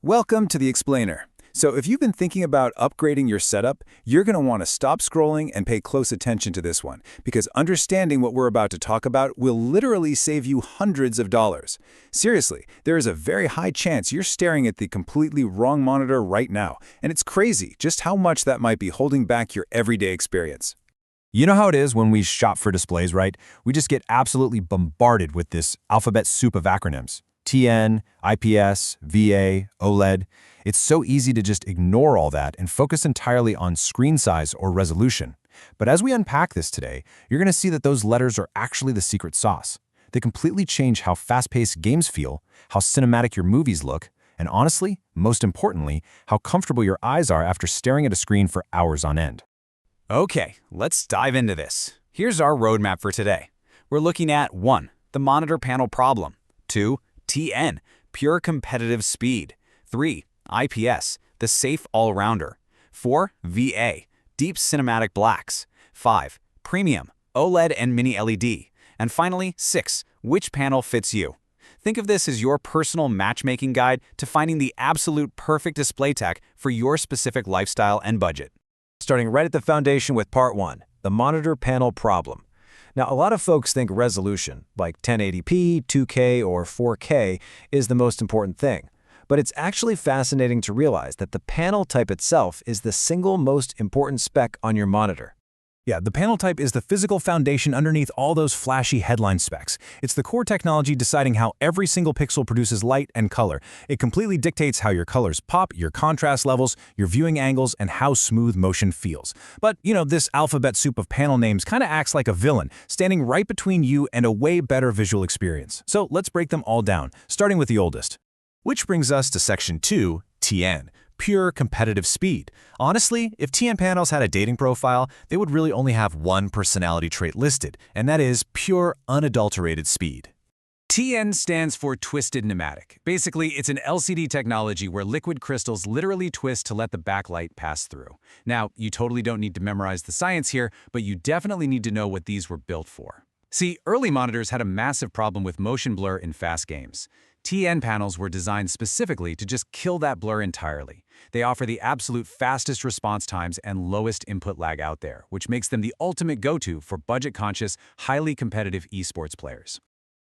Welcome to the Explainer. So if you've been thinking about upgrading your setup, you're going to want to stop scrolling and pay close attention to this one, because understanding what we're about to talk about will literally save you hundreds of dollars. Seriously, there is a very high chance you're staring at the completely wrong monitor right now, and it's crazy just how much that might be holding back your everyday experience. You know how it is when we shop for displays, right? We just get absolutely bombarded with this alphabet soup of acronyms. TN, IPS, VA, OLED. It's so easy to just ignore all that and focus entirely on screen size or resolution. But as we unpack this today, you're going to see that those letters are actually the secret sauce. They completely change how fast-paced games feel, how cinematic your movies look, and honestly, most importantly, how comfortable your eyes are after staring at a screen for hours on end. Okay, let's dive into this. Here's our roadmap for today. We're looking at 1. The monitor panel problem. 2. TN, pure competitive speed. 3. IPS, the safe all-rounder. 4. VA, deep cinematic blacks. 5. Premium, OLED and mini LED. And finally, 6. Which panel fits you? Think of this as your personal matchmaking guide to finding the absolute perfect display tech for your specific lifestyle and budget. Starting right at the foundation with Part 1, the monitor panel problem. Now, a lot of folks think resolution, like 1080p, 2K, or 4K, is the most important thing. But it's actually fascinating to realize that the panel type itself is the single most important spec on your monitor. Yeah, the panel type is the physical foundation underneath all those flashy headline specs. It's the core technology deciding how every single pixel produces light and color. It completely dictates how your colors pop, your contrast levels, your viewing angles, and how smooth motion feels. But, this alphabet soup of panel names kind of acts like a villain, standing right between you and a way better visual experience. So let's break them all down, starting with the oldest. Which brings us to Section 2, TN. Pure competitive speed. Honestly, if TN panels had a dating profile, they would really only have one personality trait listed, and that is pure, unadulterated speed. TN stands for Twisted Pneumatic. Basically, it's an LCD technology where liquid crystals literally twist to let the backlight pass through. Now, you totally don't need to memorize the science here, but you definitely need to know what these were built for. See, early monitors had a massive problem with motion blur in fast games. TN panels were designed specifically to just kill that blur entirely. They offer the absolute fastest response times and lowest input lag out there, which makes them the ultimate go-to for budget-conscious, highly competitive esports players.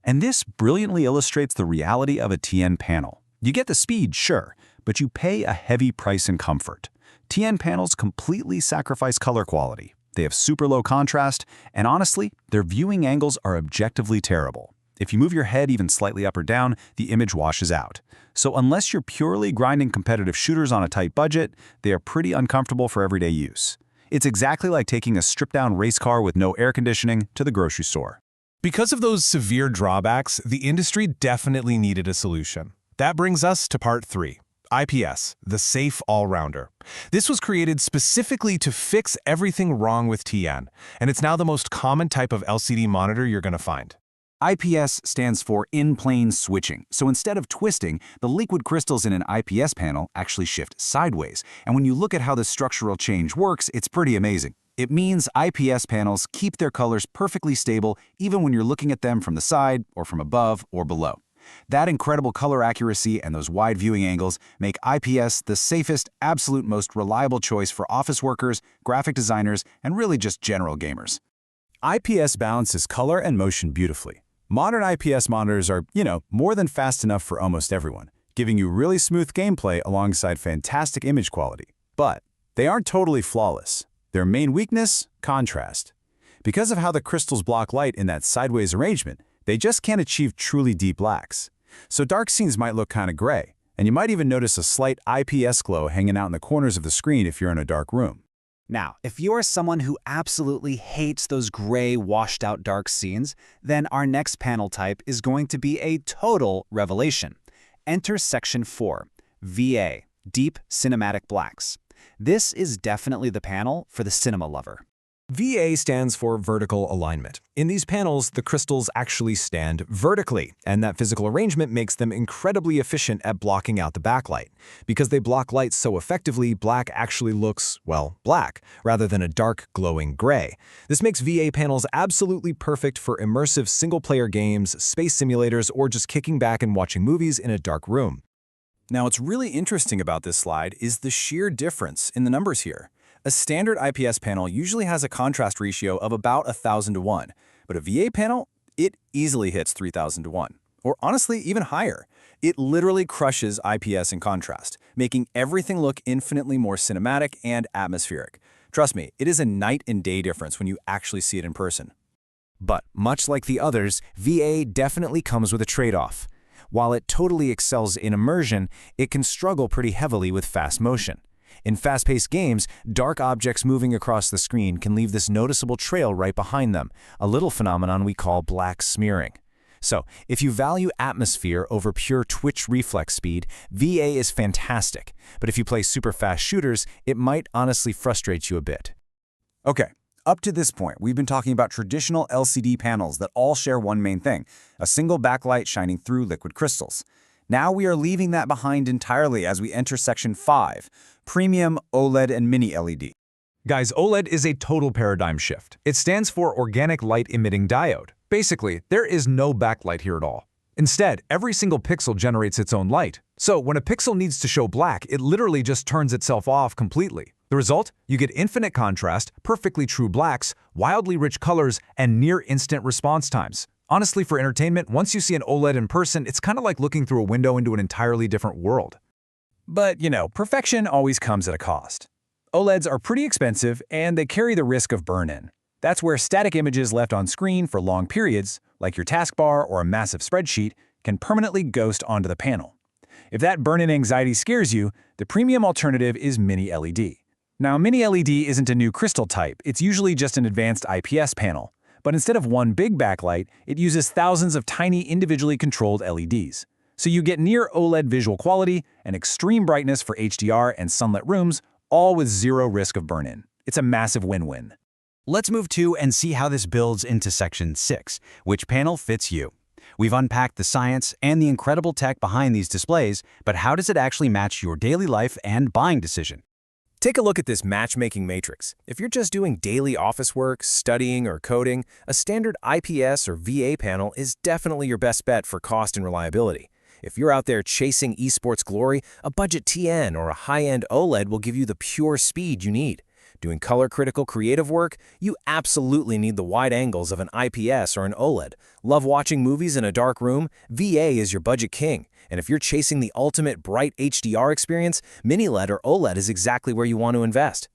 And this brilliantly illustrates the reality of a TN panel. You get the speed, sure, but you pay a heavy price in comfort. TN panels completely sacrifice color quality. They have super low contrast, and honestly, their viewing angles are objectively terrible. If you move your head even slightly up or down, the image washes out. So unless you're purely grinding competitive shooters on a tight budget, they are pretty uncomfortable for everyday use. It's exactly like taking a stripped-down race car with no air conditioning to the grocery store. Because of those severe drawbacks, the industry definitely needed a solution. That brings us to Part 3. IPS, the safe all-rounder. This was created specifically to fix everything wrong with TN, and it's now the most common type of LCD monitor you're going to find. IPS stands for in-plane switching. So instead of twisting, the liquid crystals in an IPS panel actually shift sideways. And when you look at how this structural change works, it's pretty amazing. It means IPS panels keep their colors perfectly stable even when you're looking at them from the side or from above or below. That incredible color accuracy and those wide viewing angles make IPS the safest, absolute most reliable choice for office workers, graphic designers, and really just general gamers. IPS balances color and motion beautifully. Modern IPS monitors are, more than fast enough for almost everyone, giving you really smooth gameplay alongside fantastic image quality. But they aren't totally flawless. Their main weakness? Contrast. Because of how the crystals block light in that sideways arrangement, they just can't achieve truly deep blacks. So dark scenes might look kind of gray, and you might even notice a slight IPS glow hanging out in the corners of the screen if you're in a dark room. Now, if you're someone who absolutely hates those gray, washed-out dark scenes, then our next panel type is going to be a total revelation. Enter Section 4, VA, Deep Cinematic Blacks. This is definitely the panel for the cinema lover. VA stands for vertical alignment. In these panels, the crystals actually stand vertically, and that physical arrangement makes them incredibly efficient at blocking out the backlight. Because they block light so effectively, black actually looks, well, black, rather than a dark, glowing gray. This makes VA panels absolutely perfect for immersive single-player games, space simulators, or just kicking back and watching movies in a dark room. Now, what's really interesting about this slide is the sheer difference in the numbers here. A standard IPS panel usually has a contrast ratio of about 1,000 to 1, but a VA panel, it easily hits 3,000 to 1, or honestly, even higher. It literally crushes IPS in contrast, making everything look infinitely more cinematic and atmospheric. Trust me, it is a night and day difference when you actually see it in person. But much like the others, VA definitely comes with a trade-off. While it totally excels in immersion, it can struggle pretty heavily with fast motion. In fast-paced games, dark objects moving across the screen can leave this noticeable trail right behind them, a little phenomenon we call black smearing. So, if you value atmosphere over pure twitch reflex speed, VA is fantastic. But if you play super fast shooters, it might honestly frustrate you a bit. Okay, up to this point, we've been talking about traditional LCD panels that all share one main thing, a single backlight shining through liquid crystals. Now we are leaving that behind entirely as we enter Section 5, Premium, OLED, and Mini LED. Guys, OLED is a total paradigm shift. It stands for Organic Light Emitting Diode. Basically, there is no backlight here at all. Instead, every single pixel generates its own light. So when a pixel needs to show black, it literally just turns itself off completely. The result? You get infinite contrast, perfectly true blacks, wildly rich colors, and near-instant response times. Honestly, for entertainment, once you see an OLED in person, it's kind of like looking through a window into an entirely different world. But, perfection always comes at a cost. OLEDs are pretty expensive, and they carry the risk of burn-in. That's where static images left on screen for long periods, like your taskbar or a massive spreadsheet, can permanently ghost onto the panel. If that burn-in anxiety scares you, the premium alternative is Mini LED. Now, Mini LED isn't a new crystal type, it's usually just an advanced IPS panel. But instead of one big backlight, it uses thousands of tiny individually controlled LEDs. So you get near OLED visual quality and extreme brightness for HDR and sunlit rooms, all with zero risk of burn-in. It's a massive win-win. Let's move to and see how this builds into Section 6, which panel fits you. We've unpacked the science and the incredible tech behind these displays, but how does it actually match your daily life and buying decision? Take a look at this matchmaking matrix. If you're just doing daily office work, studying, or coding, a standard IPS or VA panel is definitely your best bet for cost and reliability. If you're out there chasing esports glory, a budget TN or a high-end OLED will give you the pure speed you need. Doing color-critical creative work, you absolutely need the wide angles of an IPS or an OLED. Love watching movies in a dark room? VA is your budget king. And if you're chasing the ultimate bright HDR experience, Mini LED or OLED is exactly where you want to invest.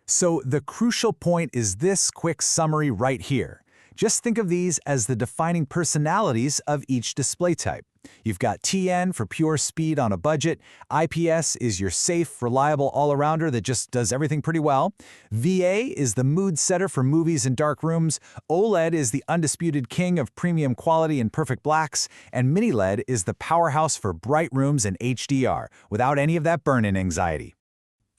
So the crucial point is this quick summary right here. Just think of these as the defining personalities of each display type. You've got TN for pure speed on a budget, IPS is your safe, reliable all-arounder that just does everything pretty well, VA is the mood setter for movies and dark rooms, OLED is the undisputed king of premium quality and perfect blacks, and Mini LED is the powerhouse for bright rooms and HDR, without any of that burn-in anxiety.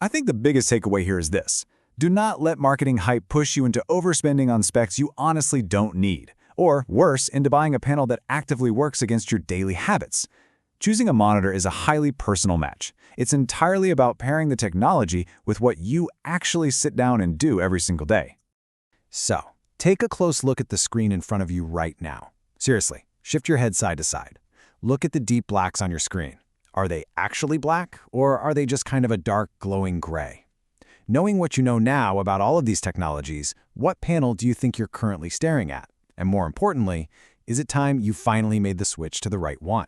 I think the biggest takeaway here is this. Do not let marketing hype push you into overspending on specs you honestly don't need. Or, worse, into buying a panel that actively works against your daily habits. Choosing a monitor is a highly personal match. It's entirely about pairing the technology with what you actually sit down and do every single day. So, take a close look at the screen in front of you right now. Seriously, shift your head side to side. Look at the deep blacks on your screen. Are they actually black, or are they just kind of a dark, glowing gray? Knowing what you know now about all of these technologies, what panel do you think you're currently staring at? And more importantly, is it time you finally made the switch to the right one?